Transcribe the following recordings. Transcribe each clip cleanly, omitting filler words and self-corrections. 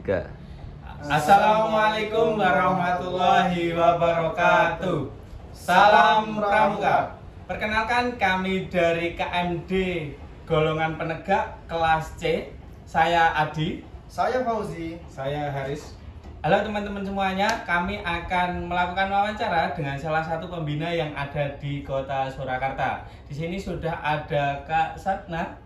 Tiga. Assalamualaikum warahmatullahi wabarakatuh. Salam Pramuka. Perkenalkan, kami dari KMD Golongan Penegak kelas C. Saya Adi. Saya Fauzi. Saya Haris. Halo teman-teman semuanya, kami akan melakukan wawancara dengan salah satu pembina yang ada di Kota Surakarta. Di sini sudah ada Kak Satna.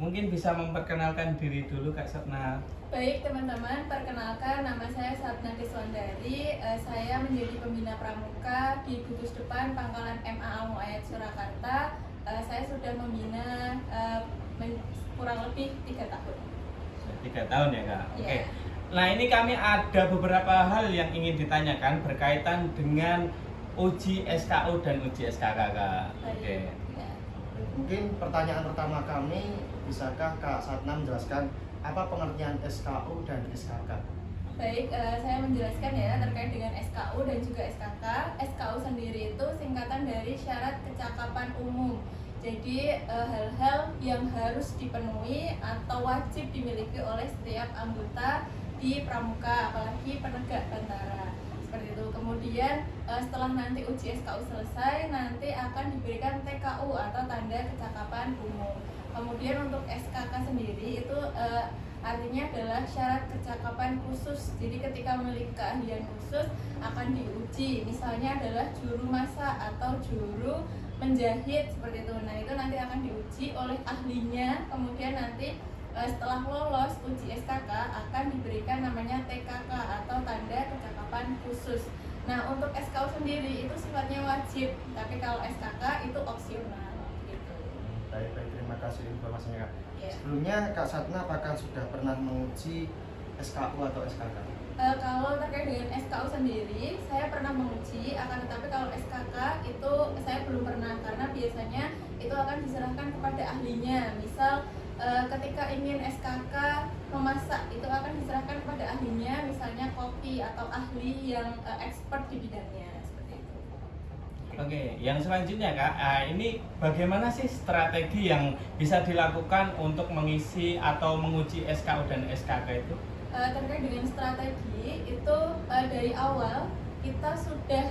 Mungkin bisa memperkenalkan diri dulu, Kak Satna. Baik teman-teman, perkenalkan nama saya Satna Deswandari. Saya menjadi pembina pramuka di Gugus Depan Pangkalan MA Al-Muayyad Surakarta. Saya sudah membina kurang lebih 3 tahun. 3 tahun ya, Kak? Iya. Oke. Nah, ini kami ada beberapa hal yang ingin ditanyakan berkaitan dengan uji SKU dan uji SKK, Kak. Oke. Ya. Mungkin pertanyaan pertama kami, bisakah Kak Satna menjelaskan apa pengertian SKU dan SKK? Baik, saya menjelaskan ya terkait dengan SKU dan juga SKK. SKU sendiri itu singkatan dari syarat kecakapan umum. Jadi hal-hal yang harus dipenuhi atau wajib dimiliki oleh setiap anggota di pramuka, apalagi penegak bantara. Seperti itu. Kemudian setelah nanti uji SKU selesai, nanti akan diberikan TKU atau tanda kecakapan umum. Kemudian untuk SKK sendiri itu artinya adalah syarat kecakapan khusus. Jadi ketika memiliki keahlian khusus akan diuji. Misalnya adalah juru masak atau juru menjahit seperti itu. Nah, itu nanti akan diuji oleh ahlinya. Kemudian nanti setelah lolos uji SKK akan diberikan namanya TKK atau tanda kecakapan khusus. Nah, untuk SKU sendiri itu sifatnya wajib, tapi kalau SKK itu opsional gitu. Baik, terima kasih informasinya Kak. Ya. Sebelumnya Kak Satna apakah sudah pernah menguji SKU atau SKK? Kalau terkait dengan SKU sendiri, saya pernah menguji, akan tetapi kalau SKK itu saya belum pernah, karena biasanya itu akan diserahkan kepada ahlinya. Misal ketika ingin SKK memasak, itu akan diserahkan kepada ahlinya, misalnya kopi atau ahli yang expert di bidangnya, seperti itu. Oke, yang selanjutnya, Kak, ini bagaimana sih strategi yang bisa dilakukan untuk mengisi atau menguji SKU dan SKK itu? Terkait dengan strategi itu dari awal kita sudah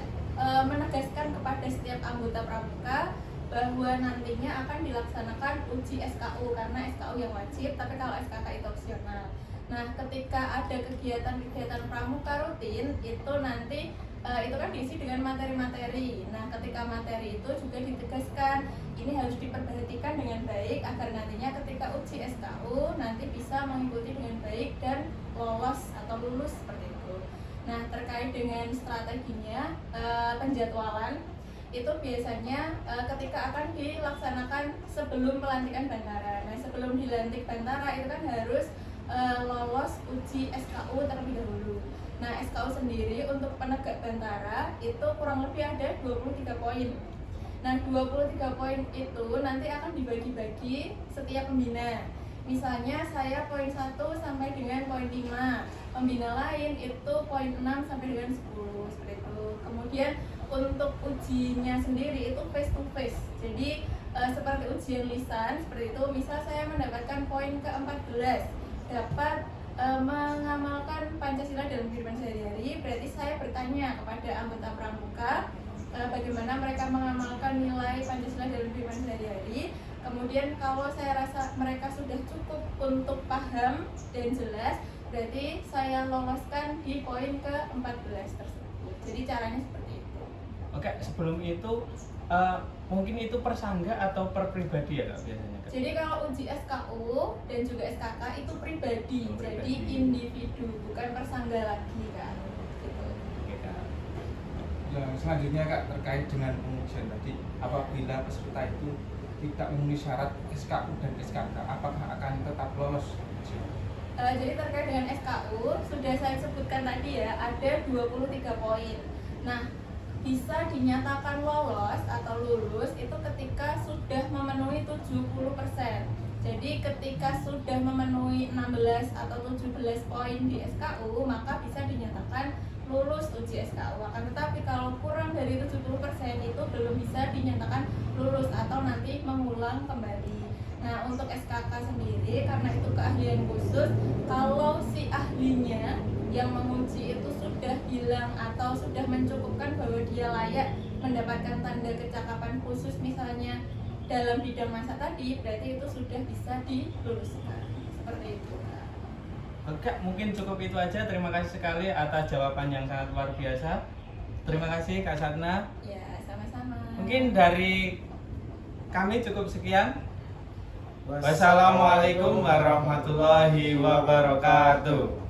menegaskan kepada setiap anggota pramuka bahwa nantinya akan dilaksanakan uji SKU, karena SKU yang wajib, tapi kalau SKK itu opsional. Nah, ketika ada kegiatan-kegiatan pramuka rutin itu nanti itu kan diisi dengan materi-materi. Nah, ketika materi itu juga ditegaskan ini harus diperhatikan dengan baik agar nantinya ketika uji SKU nanti bisa mengikuti dengan baik dan lolos atau lulus seperti itu. Nah, terkait dengan strateginya penjadwalan itu biasanya ketika akan dilaksanakan sebelum pelantikan bantara. Nah, sebelum dilantik bantara itu kan harus lolos uji SKU terlebih dahulu. Nah, SKU sendiri untuk penegak bantara itu kurang lebih ada 23 poin. Nah, 23 poin itu nanti akan dibagi-bagi setiap pembina. Misalnya saya poin 1 sampai dengan poin 5. Pembina lain itu poin 6 sampai dengan 10 seperti itu. Kemudian untuk ujinya sendiri itu face to face. Jadi seperti ujian lisan seperti itu. Misal saya mendapatkan poin ke-14 dapat mengamalkan Pancasila dalam kehidupan sehari-hari, berarti saya bertanya kepada anggota pramuka bagaimana mereka mengamalkan nilai Pancasila dalam kehidupan sehari-hari. Kemudian kalau saya rasa mereka sudah cukup untuk paham dan jelas, berarti saya loloskan di poin ke-14 tersebut. Jadi caranya seperti itu. Oke, sebelum itu mungkin itu per sangga atau per pribadi ya, Kak, biasanya, Kak? Jadi kalau uji SKU dan juga SKK itu pribadi, jadi individu, bukan persangga lagi kan. Gitu. Oke, Kak. Yang selanjutnya Kak, terkait dengan pengujian tadi, apabila peserta itu tidak memenuhi syarat SKU dan SKK, apakah akan tetap lolos? Jadi terkait dengan SKU sudah saya sebutkan tadi ya, ada 23 poin. Nah, bisa dinyatakan lolos atau lulus itu ketika sudah memenuhi 70%. Jadi ketika sudah memenuhi 16 atau 17 poin di SKU, maka bisa dinyatakan lulus uji SKU. Akan tetapi kalau kurang dari 70% itu belum bisa dinyatakan lulus atau nanti mengulang kembali. Nah, untuk SKK sendiri karena itu keahlian khusus, kalau si ahlinya yang menguji itu sudah bilang atau sudah mencukupkan bahwa dia layak mendapatkan tanda kecakapan khusus misalnya dalam bidang masak tadi, berarti itu sudah bisa diluluskan. Seperti itu. Oke, mungkin cukup itu aja. Terima kasih sekali atas jawaban yang sangat luar biasa. Terima kasih Kak Satna. Ya, sama-sama. Mungkin dari kami cukup sekian. Wassalamualaikum warahmatullahi wabarakatuh.